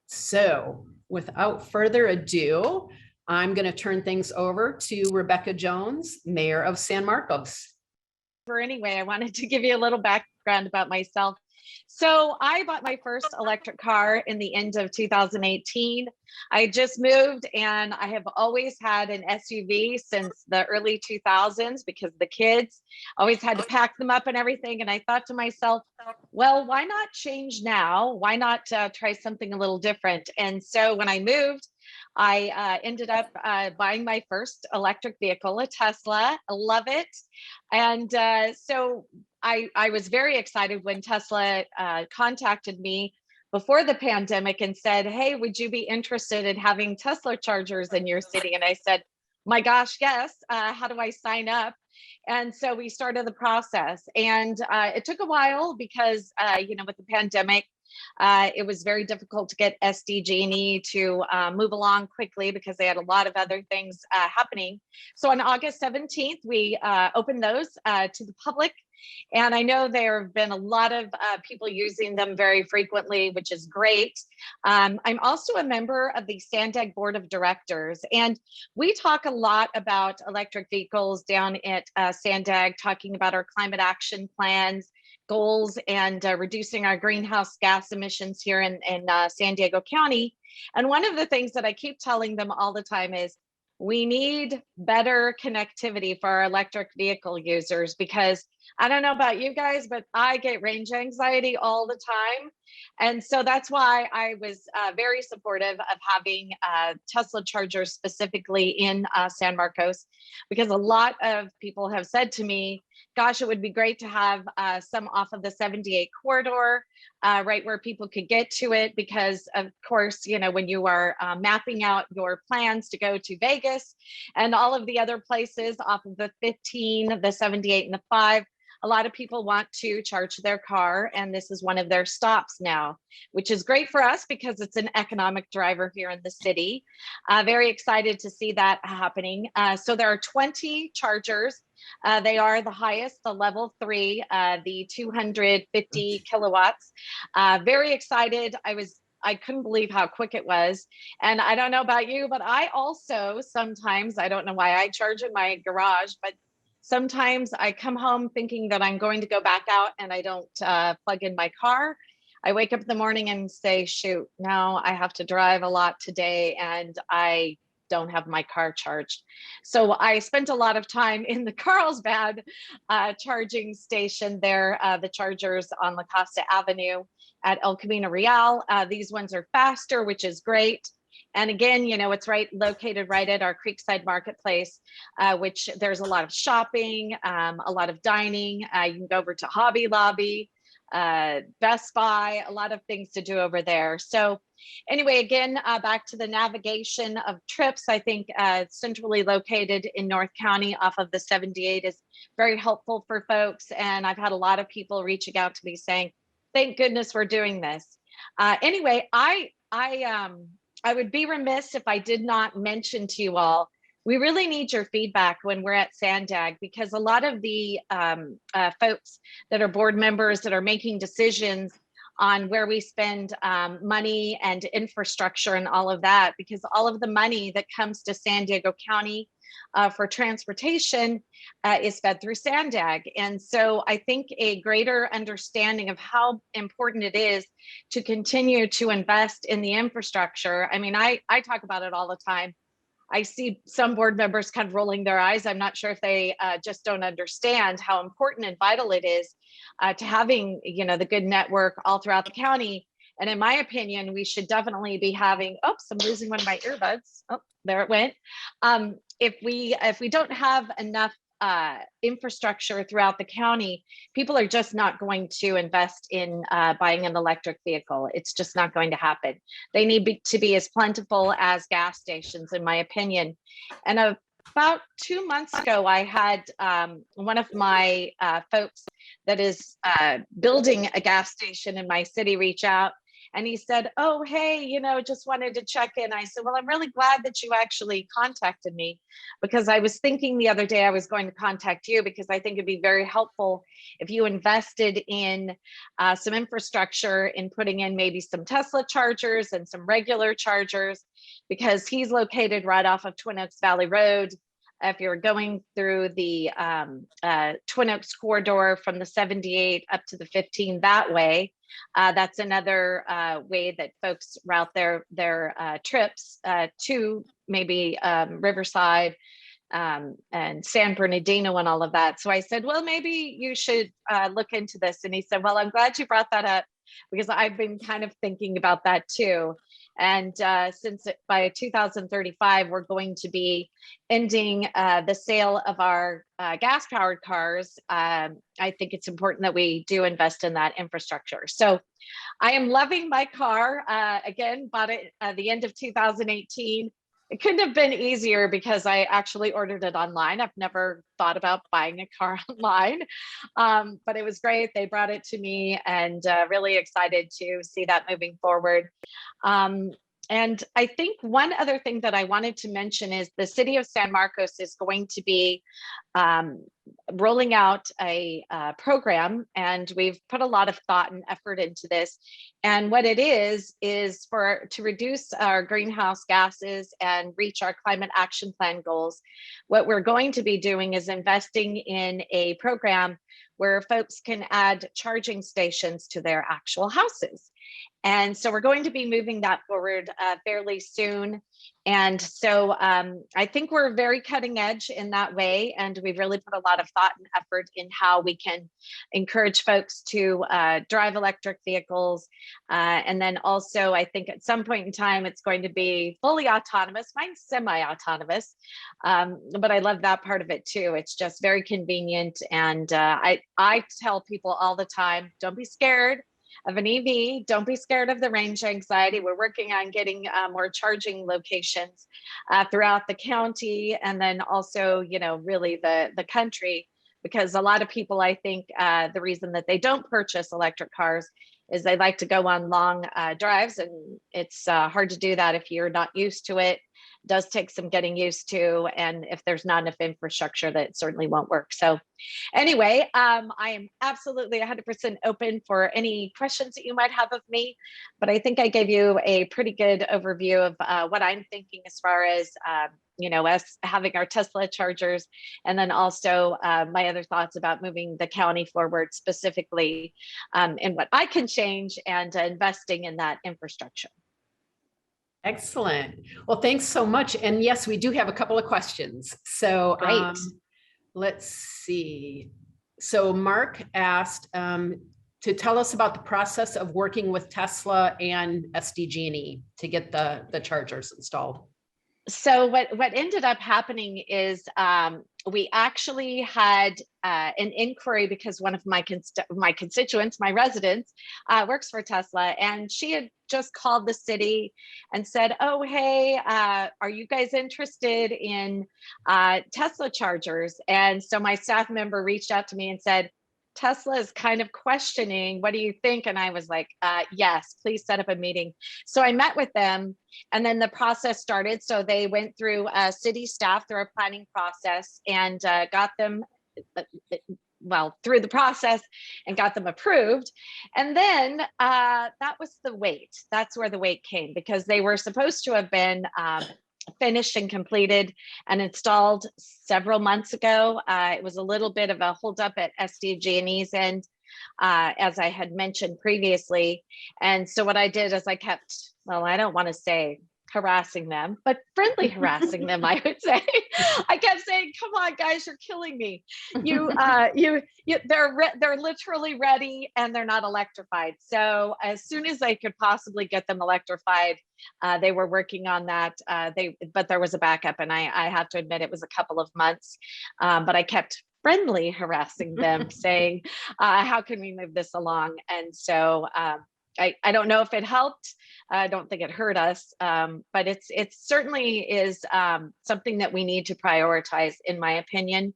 So without further ado, I'm going to turn things over to Rebecca Jones, Mayor of San Marcos. Anyway, I wanted to give you a little background about myself. So I bought my first electric car in the end of 2018. I just moved and I have always had an SUV since the early 2000s because the kids always had to pack them up and everything. And I thought to myself, well, why not change now? Why not try something a little different? And so when I moved, I ended up buying my first electric vehicle, a Tesla. I love it. And so I was very excited when Tesla contacted me before the pandemic and said, hey, would you be interested in having Tesla chargers in your city? And I said, my gosh, yes. How do I sign up? And so we started the process. And it took a while because, with the pandemic, it was very difficult to get SDGE to move along quickly because they had a lot of other things happening. So on August 17th, we opened those to the public. And I know there have been a lot of people using them very frequently, which is great. I'm also a member of the SDCADC Board of Directors, and we talk a lot about electric vehicles down at SDCADC, talking about our climate action plans, goals, and reducing our greenhouse gas emissions here in San Diego County. And one of the things that I keep telling them all the time is we need better connectivity for our electric vehicle users, because I don't know about you guys, but I get range anxiety all the time. And so that's why I was very supportive of having Tesla chargers specifically in San Marcos, because a lot of people have said to me, gosh, it would be great to have some off of the 78 corridor, right where people could get to it, because of course, when you are mapping out your plans to go to Vegas and all of the other places off of the 15, the 78 and the 5, a lot of people want to charge their car, and this is one of their stops now, which is great for us because it's an economic driver here in the city. Very excited to see that happening. So there are 20 chargers. They are the highest, the level 3, the 250 kilowatts. Very excited. I couldn't believe how quick it was. And I don't know about you, but I also sometimes, I don't know why I charge in my garage, but sometimes I come home thinking that I'm going to go back out and I don't plug in my car. I wake up in the morning and say, shoot, now I have to drive a lot today and I don't have my car charged. So I spent a lot of time in the Carlsbad charging station there, the chargers on La Costa Avenue at El Camino Real. These ones are faster, which is great. And again, it's located right at our Creekside Marketplace, which there's a lot of shopping, a lot of dining. You can go over to Hobby Lobby, Best Buy, a lot of things to do over there. So anyway, again, back to the navigation of trips, I think centrally located in North County off of the 78 is very helpful for folks. And I've had a lot of people reaching out to me saying, thank goodness we're doing this. Anyway, I would be remiss if I did not mention to you all, we really need your feedback when we're at SDCADC, because a lot of the folks that are board members that are making decisions on where we spend money and infrastructure and all of that, because all of the money that comes to San Diego County for transportation is fed through SDCADC. And so I think a greater understanding of how important it is to continue to invest in the infrastructure. I mean, I talk about it all the time. I see some board members kind of rolling their eyes. I'm not sure if they just don't understand how important and vital it is to having, the good network all throughout the county. And in my opinion, we should definitely be having, oops, I'm losing one of my earbuds. Oh, there it went. If we don't have enough infrastructure throughout the county, people are just not going to invest in buying an electric vehicle. It's just not going to happen. They need to be as plentiful as gas stations, in my opinion. And about 2 months ago, I had one of my folks that is building a gas station in my city reach out And he said, oh, hey, just wanted to check in. I said, well, I'm really glad that you actually contacted me, because I was thinking the other day I was going to contact you, because I think it'd be very helpful if you invested in some infrastructure in putting in maybe some Tesla chargers and some regular chargers, because he's located right off of Twin Oaks Valley Road. If you're going through the Twin Oaks corridor from the 78 up to the 15 that way, that's another way that folks route their trips to maybe Riverside and San Bernardino and all of that. So I said, well, maybe you should look into this. And he said, well, I'm glad you brought that up, because I've been kind of thinking about that too. And since by 2035, we're going to be ending the sale of our gas-powered cars, I think it's important that we do invest in that infrastructure. So I am loving my car. Again, bought it at the end of 2018. It couldn't have been easier, because I actually ordered it online. I've never thought about buying a car online, but it was great. They brought it to me, and really excited to see that moving forward. And I think one other thing that I wanted to mention is the city of San Marcos is going to be rolling out a program, and we've put a lot of thought and effort into this. And what it is to reduce our greenhouse gases and reach our climate action plan goals. What we're going to be doing is investing in a program where folks can add charging stations to their actual houses. And so we're going to be moving that forward fairly soon. And so I think we're very cutting edge in that way. And we've really put a lot of thought and effort in how we can encourage folks to drive electric vehicles. And then also, I think at some point in time, it's going to be fully autonomous. Mine's semi-autonomous, but I love that part of it too. It's just very convenient. And I tell people all the time, don't be scared of an EV. Don't be scared of the range anxiety. We're working on getting more charging locations throughout the county, and then also, really the country, because a lot of people, I think, the reason that they don't purchase electric cars is they like to go on long drives, and it's hard to do that if you're not used to it. It does take some getting used to, and if there's not enough infrastructure, that certainly won't work. So anyway, I am absolutely 100% open for any questions that you might have of me, but I think I gave you a pretty good overview of what I'm thinking as far as us having our Tesla chargers, and then also my other thoughts about moving the county forward, specifically in what I can change, and investing in that infrastructure. Excellent. Well, thanks so much. And yes, we do have a couple of questions. So let's see. So Mark asked to tell us about the process of working with Tesla and SDGE to get the chargers installed. So what ended up happening is we actually had an inquiry, because one of my constituents, my residents, works for Tesla, and she had just called the city and said, oh, hey, are you guys interested in Tesla chargers? And so my staff member reached out to me and said, Tesla is kind of questioning, what do you think? And I was like, yes, please set up a meeting. So I met with them, and then the process started. So they went through city staff through a planning process, and got them through the process and got them approved. And then that was the wait. That's where the wait came, because they were supposed to have been finished and completed and installed several months ago. It was a little bit of a holdup at SDGE's end, as I had mentioned previously. And so what I did is I kept, I don't want to say harassing them, but friendly harassing them, I would say. I kept saying, come on, guys, you're killing me. They're literally ready, and they're not electrified. So as soon as I could possibly get them electrified, they were working on that. But there was a backup, and I have to admit it was a couple of months, but I kept friendly harassing them saying, how can we move this along? And so I don't know if it helped. I don't think it hurt us, but it certainly is something that we need to prioritize, in my opinion,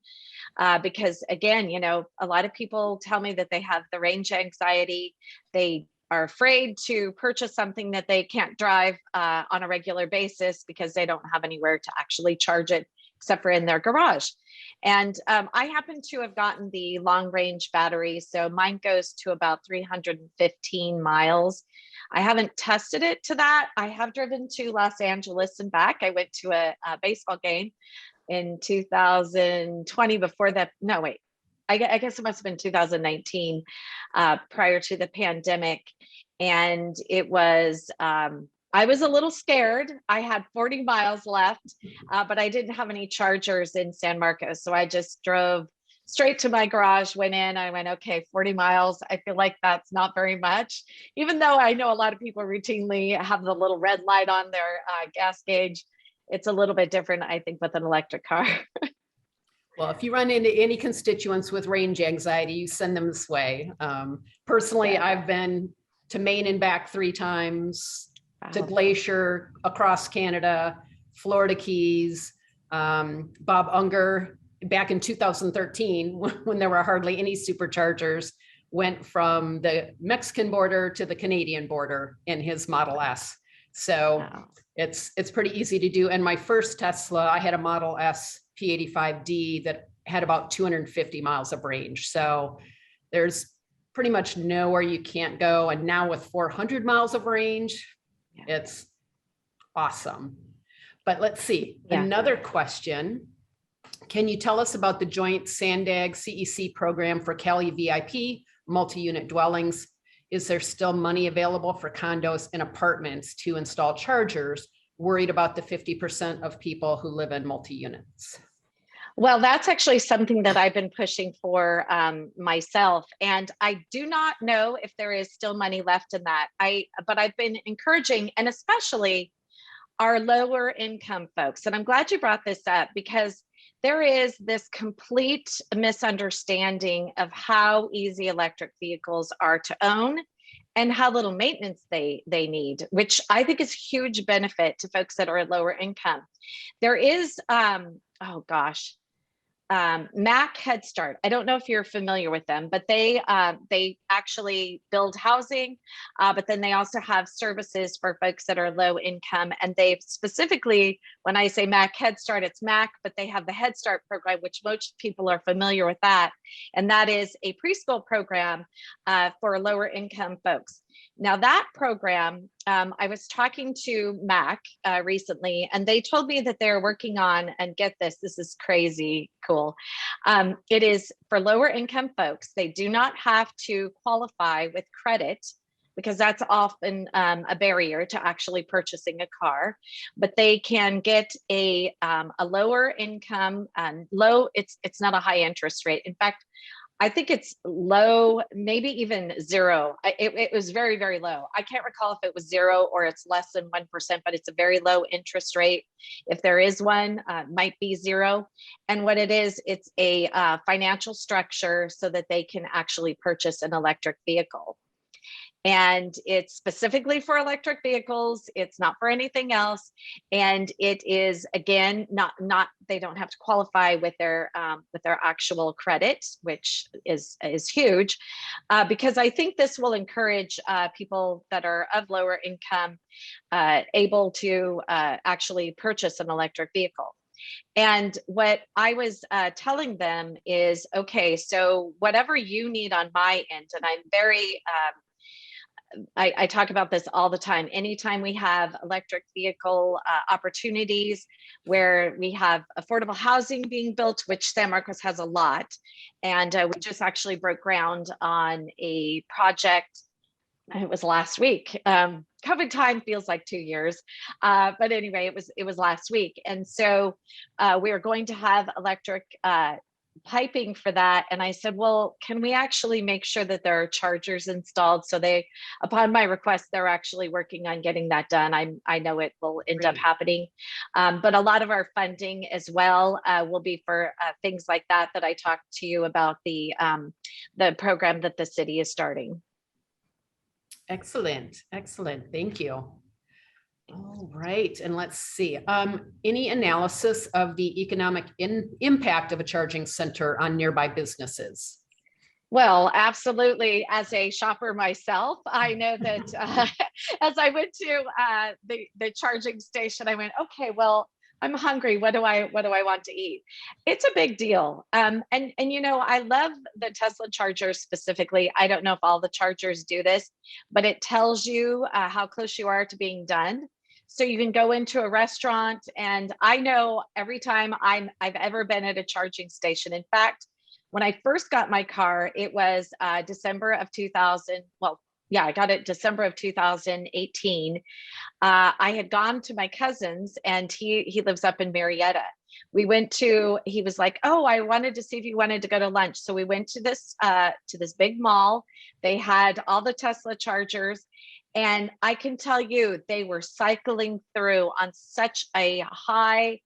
because again, a lot of people tell me that they have the range anxiety. They are afraid to purchase something that they can't drive on a regular basis because they don't have anywhere to actually charge it except for in their garage. And I happen to have gotten the long range battery. So mine goes to about 315 miles. I haven't tested it to that. I have driven to Los Angeles and back. I went to a baseball game in 2020 before that. No, wait, I guess it must have been 2019 prior to the pandemic. And it was, I was a little scared. I had 40 miles left, but I didn't have any chargers in San Marcos. So I just drove straight to my garage, went in, I went, okay, 40 miles. I feel like that's not very much, even though I know a lot of people routinely have the little red light on their gas gauge. It's a little bit different, I think, with an electric car. Well, if you run into any constituents with range anxiety, you send them this way. Personally, yeah. I've been to Maine and back 3 times, to Glacier, across Canada, Florida Keys. Bob Unger, back in 2013, when there were hardly any superchargers, went from the Mexican border to the Canadian border in his Model S. So wow. It's pretty easy to do. And my first Tesla, I had a Model S P85D that had about 250 miles of range. So there's pretty much nowhere you can't go. And now with 400 miles of range, yeah. It's awesome. But let's see, yeah. Another question. Can you tell us about the joint SANDAG CEC program for Cali VIP multi-unit dwellings? Is there still money available for condos and apartments to install chargers? Worried about the 50% of people who live in multi-units. Well, that's actually something that I've been pushing for myself. And I do not know if there is still money left in that. But I've been encouraging, and especially our lower income folks. And I'm glad you brought this up, because there is this complete misunderstanding of how easy electric vehicles are to own and how little maintenance they need, which I think is huge benefit to folks that are at lower income. There is, Mac Head Start. I don't know if you're familiar with them, but they actually build housing, but then they also have services for folks that are low income. And they've specifically, when I say Mac Head Start, it's Mac, but they have the Head Start program, which most people are familiar with that. And that is a preschool program for lower income folks. Now that program, I was talking to Mac recently, and they told me that they're working on, and get this, this is crazy cool. It is for lower income folks. They do not have to qualify with credit, because that's often a barrier to actually purchasing a car, but they can get a lower income and low, it's not a high interest rate. In fact, I think it's low, maybe even zero. It was very, very low. I can't recall if it was 0 or it's less than 1%, but it's a very low interest rate. If there is one, might be 0. And what it is, it's a financial structure so that they can actually purchase an electric vehicle. And it's specifically for electric vehicles. It's not for anything else. And it is, again, not they don't have to qualify with their actual credit, which is huge, because I think this will encourage people that are of lower income able to actually purchase an electric vehicle. And what I was telling them is, okay, so whatever you need on my end, and I'm very I talk about this all the time. Anytime we have electric vehicle opportunities where we have affordable housing being built, which San Marcos has a lot. And we just actually broke ground on a project. It was last week. COVID time feels like 2 years. But anyway, it was last week. And so we are going to have electric piping for that. And I said, well, can we actually make sure that there are chargers installed? So they, upon my request, they're actually working on getting that done. I know it will end up happening. But a lot of our funding as well will be for things like that I talked to you about, the program that the city is starting. Excellent. Excellent. Thank you. All right, and let's see. Any analysis of the economic impact of a charging center on nearby businesses? Well, absolutely. As a shopper myself, I know that as I went to the charging station, I went, okay, well, I'm hungry. What do I want to eat? It's a big deal. And you know, I love the Tesla chargers specifically. I don't know if all the chargers do this, but it tells you how close you are to being done. So you can go into a restaurant, and I know every time I've ever been at a charging station. In fact, when I first got my car, it was December of 2000. Well, yeah, I got it December of 2018. I had gone to my cousin's, and he lives up in Marietta. We went to, he was like, oh, I wanted to see if you wanted to go to lunch. So we went to this big mall. They had all the Tesla chargers. And I can tell you, they were cycling through on such a high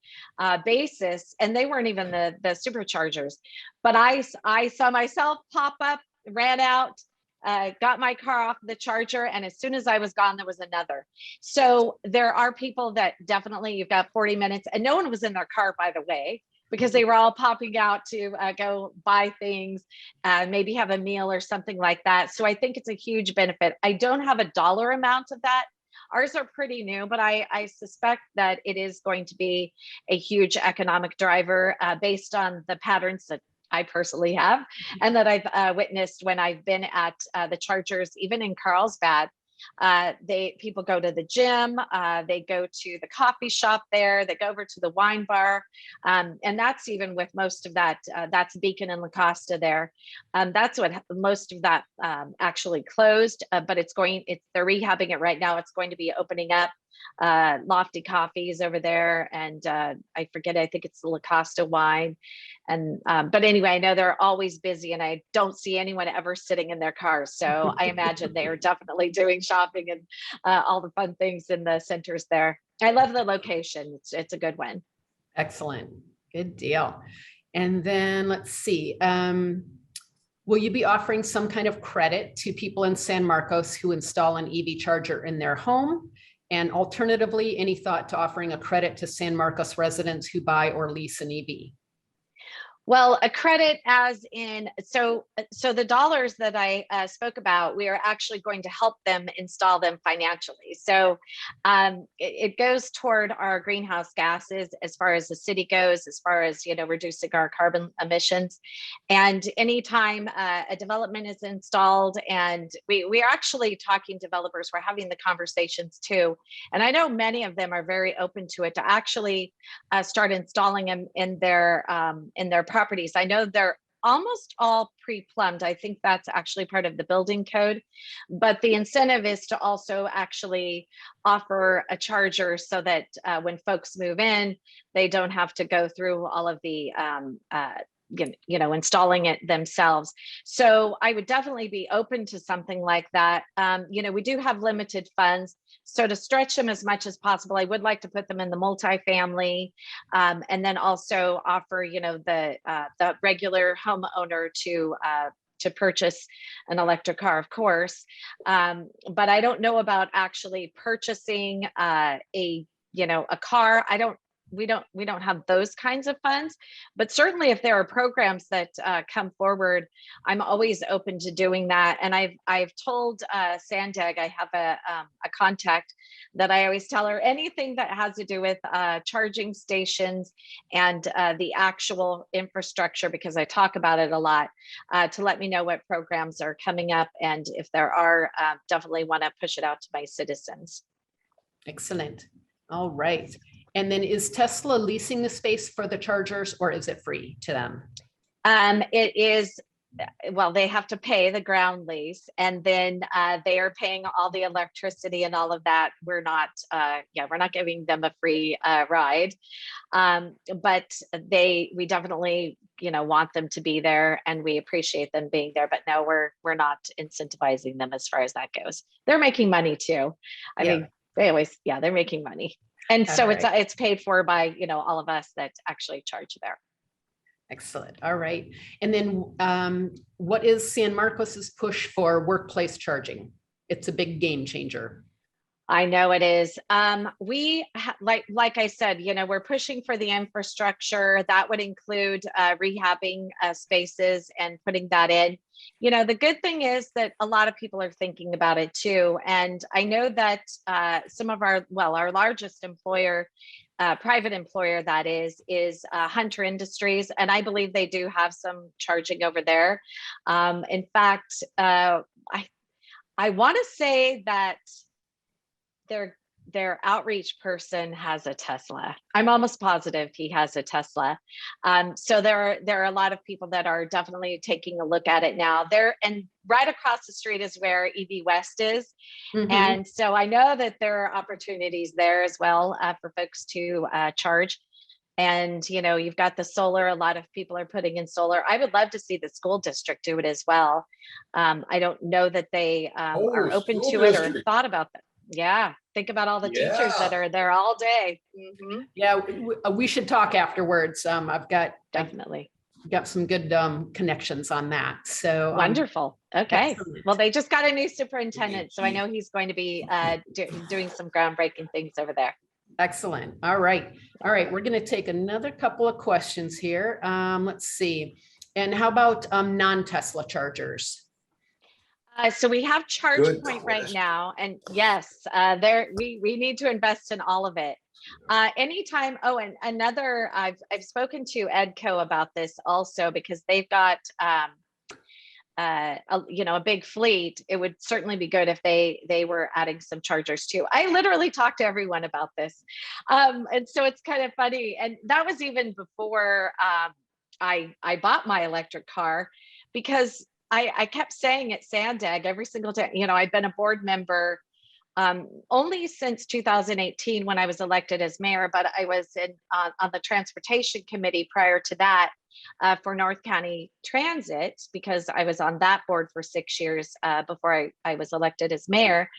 basis, and they weren't even the superchargers. But I saw myself pop up, ran out, got my car off the charger, and as soon as I was gone, there was another. So there are people that definitely, you've got 40 minutes, and no one was in their car, by the way, because they were all popping out to go buy things, maybe have a meal or something like that. So I think it's a huge benefit. I don't have a dollar amount of that. Ours are pretty new, but I suspect that it is going to be a huge economic driver based on the patterns that I personally have and that I've witnessed when I've been at the chargers, even in Carlsbad. People go to the gym, they go to the coffee shop there, they go over to the wine bar, and that's even with most of that. That's Beacon and La Costa there. That's what most of that actually closed, but they're rehabbing it right now. It's going to be opening up. Lofty Coffees over there, and I forget, I think it's the La Costa wine. And but anyway, I know they're always busy, and I don't see anyone ever sitting in their cars. So I imagine they are definitely doing shopping and all the fun things in the centers there. I love the location. It's a good one. Excellent. Good deal. And then let's see. Will you be offering some kind of credit to people in San Marcos who install an EV charger in their home? And alternatively, any thought to offering a credit to San Marcos residents who buy or lease an EV? Well, a credit as in, so the dollars that I spoke about, we are actually going to help them install them financially. So it goes toward our greenhouse gases as far as the city goes, as far as, reducing our carbon emissions. And anytime a development is installed, and we are actually talking developers, we're having the conversations too. And I know many of them are very open to it, to actually start installing them in their properties. I know they're almost all pre-plumbed. I think that's actually part of the building code, but the incentive is to also actually offer a charger so that when folks move in, they don't have to go through all of the installing it themselves. So I would definitely be open to something like that. We do have limited funds. So to stretch them as much as possible, I would like to put them in the multifamily, and then also offer, the regular homeowner to purchase an electric car, of course. But I don't know about actually purchasing a car. We don't have those kinds of funds, but certainly if there are programs that come forward, I'm always open to doing that. And I've told Sandag, I have a contact that I always tell her anything that has to do with charging stations and the actual infrastructure, because I talk about it a lot, to let me know what programs are coming up, and if there are, definitely want to push it out to my citizens. Excellent. All right. And then is Tesla leasing the space for the chargers, or is it free to them? It is, well, they have to pay the ground lease, and then they are paying all the electricity and all of that. We're not giving them a free ride, but we definitely, want them to be there, and we appreciate them being there. But no, we're not incentivizing them as far as that goes. They're making money too. I mean, they're making money. And so it's paid for by, all of us that actually charge there. Excellent. All right. And then what is San Marcos's push for workplace charging? It's a big game changer. I know it is. Like I said, we're pushing for the infrastructure that would include rehabbing spaces and putting that in. The good thing is that a lot of people are thinking about it too. And I know that some of our largest employer, private employer that is Hunter Industries. And I believe they do have some charging over there. In fact, I want to say that their outreach person has a Tesla. I'm almost positive he has a Tesla. So there are a lot of people that are definitely taking a look at it now. And right across the street is where EV West is. Mhm. And so I know that there are opportunities there as well for folks to charge. And, you've got the solar, a lot of people are putting in solar. I would love to see the school district do it as well. I don't know that they are open to it or thought about that. Yeah, think about all the teachers that are there all day. Mm-hmm. Yeah, we should talk afterwards. I've got definitely got some good connections on that. So wonderful. Okay, excellent. well, they just got a new superintendent, so I know he's going to be doing some groundbreaking things over there. Excellent. All right. We're going to take another couple of questions here. Let's see. And how about non-Tesla chargers? So we have ChargePoint right now, and yes, we need to invest in all of it. Anytime. Oh, and another, I've spoken to EDCO about this also, because they've got a big fleet. It would certainly be good if they were adding some chargers too. I literally talked to everyone about this, and so it's kind of funny. And that was even before I bought my electric car, because I kept saying at SANDAG every single day, I've been a board member only since 2018 when I was elected as mayor, but I was on the transportation committee prior to that for North County Transit, because I was on that board for 6 years before I was elected as mayor.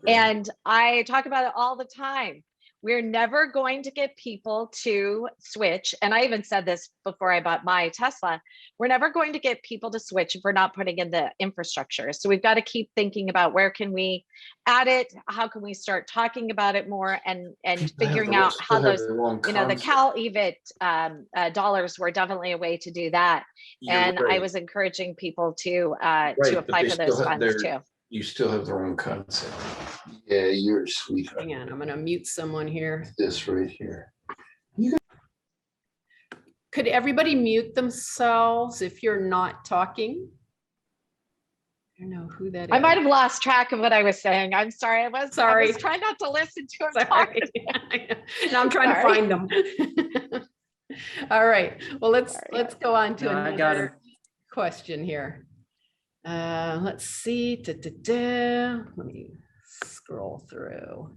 And I talk about it all the time. We're never going to get people to switch. And I even said this before I bought my Tesla. We're never going to get people to switch if we're not putting in the infrastructure. So we've got to keep thinking about where can we add it? How can we start talking about it more and figuring out how those, the Cal EVIT dollars were definitely a way to do that. And I was encouraging people to apply for those funds too. You still have the wrong concept. Yeah, you're a sweetheart. Hang on, I'm going to mute someone here. This right here. Could everybody mute themselves if you're not talking? I don't know who that is. I might have lost track of what I was saying. I'm sorry. I was trying not to listen to him talk. Now I'm trying to find them. All right. Well, let's go on to another question here. Let's see. Let me scroll through.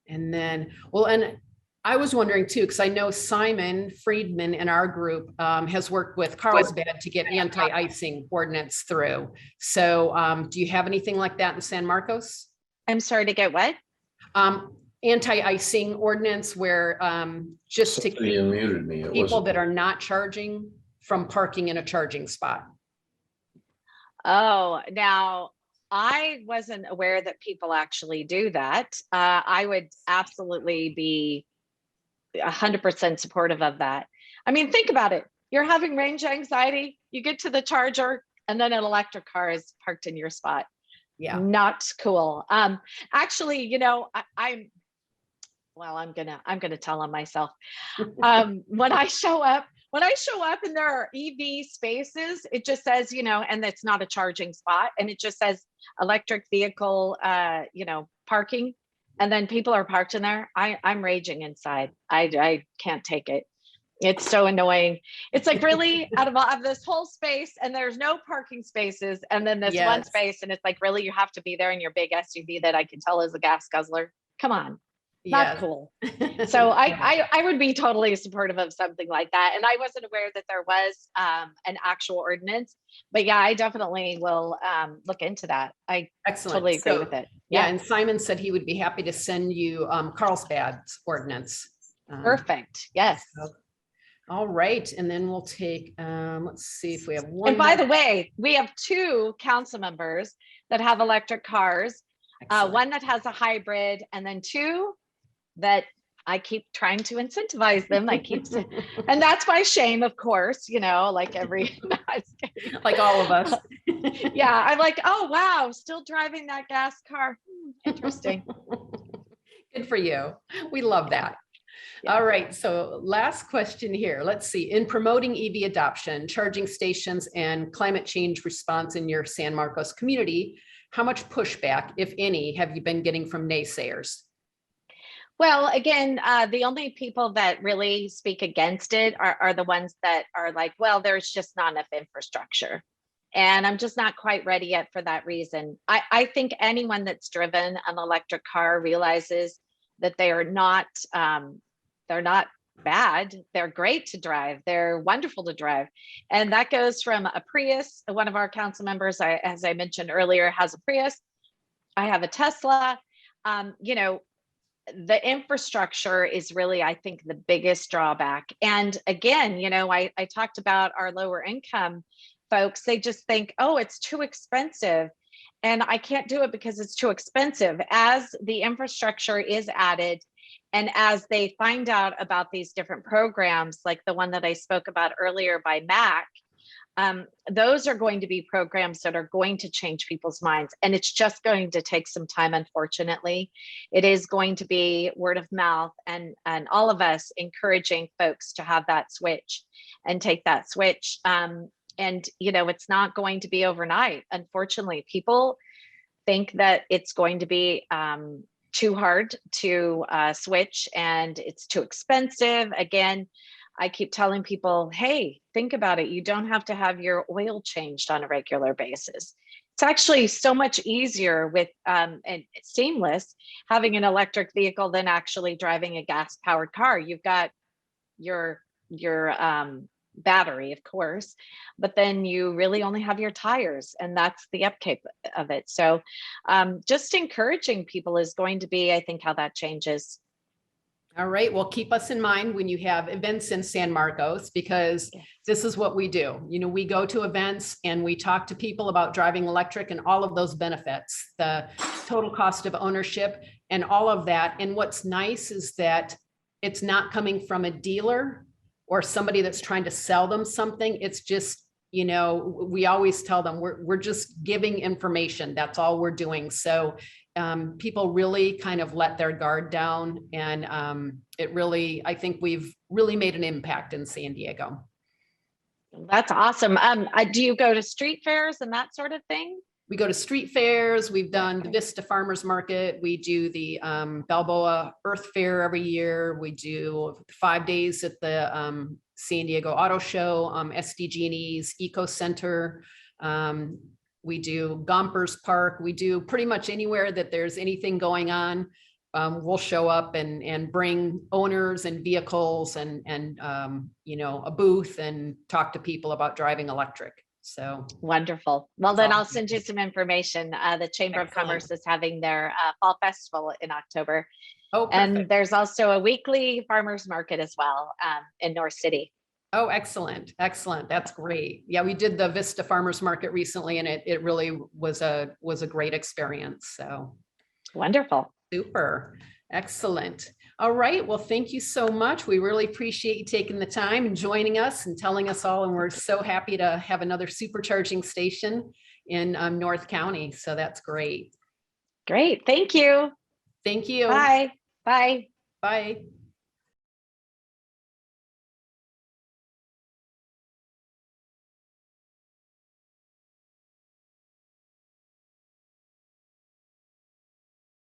And then, and I was wondering too, because I know Simon Friedman in our group has worked with Carlsbad to get anti-icing ordinance through. So do you have anything like that in San Marcos? I'm sorry, to get what? Anti-icing ordinance, where just to keep people that are not charging from parking in a charging spot. Oh, now I wasn't aware that people actually do that. I would absolutely be 100% supportive of that. I mean, think about it. You're having range anxiety, you get to the charger, and then an electric car is parked in your spot. Yeah. Not cool. Actually, I'm gonna tell on myself. When I show up and there are EV spaces, it just says, and it's not a charging spot, and it just says electric vehicle, parking, and then people are parked in there. I'm raging inside. I can't take it. It's so annoying. It's like, really, out of this whole space, and there's no parking spaces, and then this one space, and it's like, really, you have to be there in your big SUV that I can tell is a gas guzzler. Come on. Not cool. So I would be totally supportive of something like that. And I wasn't aware that there was an actual ordinance, but yeah, I definitely will look into that. I totally agree with it. Yeah. And Simon said he would be happy to send you Carlsbad's ordinance. Perfect. Yes. All right, and then we'll take, let's see if we have one. And by more. the way, we have one. Let's see if we have one. And by the way, we have 2 council members that have electric cars. One that has a hybrid, and then 2 that I keep trying to incentivize them. And that's my shame, of course, like every, like all of us. Yeah, I'm like, oh, wow, still driving that gas car. Interesting. Good for you. We love that. Yeah. All right, so last question here. Let's see. In promoting EV adoption, charging stations, and climate change response in your San Marcos community, how much pushback, if any, have you been getting from naysayers? Well, again, the only people that really speak against it are the ones that are like, well, there's just not enough infrastructure. And I'm just not quite ready yet for that reason. I think anyone that's driven an electric car realizes that they're not bad. They're great to drive. They're wonderful to drive. And that goes from a Prius. One of our council members, as I mentioned earlier, has a Prius. I have a Tesla. The infrastructure is really, I think, the biggest drawback. And again, I talked about our lower income folks. They just think, oh, it's too expensive. And I can't do it because it's too expensive. As the infrastructure is added, and as they find out about these different programs, like the one that I spoke about earlier by MAC, those are going to be programs that are going to change people's minds. And it's just going to take some time, unfortunately. It is going to be word of mouth and all of us encouraging folks to have that switch and take that switch. It's not going to be overnight. Unfortunately, people think that it's going to be too hard to switch and it's too expensive. Again, I keep telling people, hey, think about it. You don't have to have your oil changed on a regular basis. It's actually so much easier with and seamless having an electric vehicle than actually driving a gas-powered car. You've got your battery, of course, but then you really only have your tires, and that's the upkeep of it. So just encouraging people is going to be, I think, how that changes. All right, well, keep us in mind when you have events in San Marcos, because this is what we do. We go to events and we talk to people about driving electric and all of those benefits, the total cost of ownership and all of that. And what's nice is that it's not coming from a dealer or somebody that's trying to sell them something. It's just, we always tell them we're just giving information. That's all we're doing. So people really kind of let their guard down, and I think we've really made an impact in San Diego. That's awesome. Do you go to street fairs and that sort of thing? We go to street fairs. We've done the Vista Farmers Market. We do the Balboa Earth Fair every year. We do 5 days at the San Diego Auto Show, SDGE's Eco Center. We do Gompers Park. We do pretty much anywhere that there's anything going on. We'll show up and bring owners and vehicles and a booth and talk to people about driving electric. So wonderful. Well, then I'll send you some information. The Chamber of Commerce is having their fall festival in October. Oh, perfect. And there's also a weekly farmers market as well in North City. Oh, excellent. Excellent. That's great. Yeah, we did the Vista Farmers Market recently, and it really was a great experience. So wonderful. Super. Excellent. All right. Well, thank you so much. We really appreciate you taking the time and joining us and telling us all. And we're so happy to have another supercharging station in North County. So that's great. Great. Thank you. Thank you. Bye. Bye. Bye.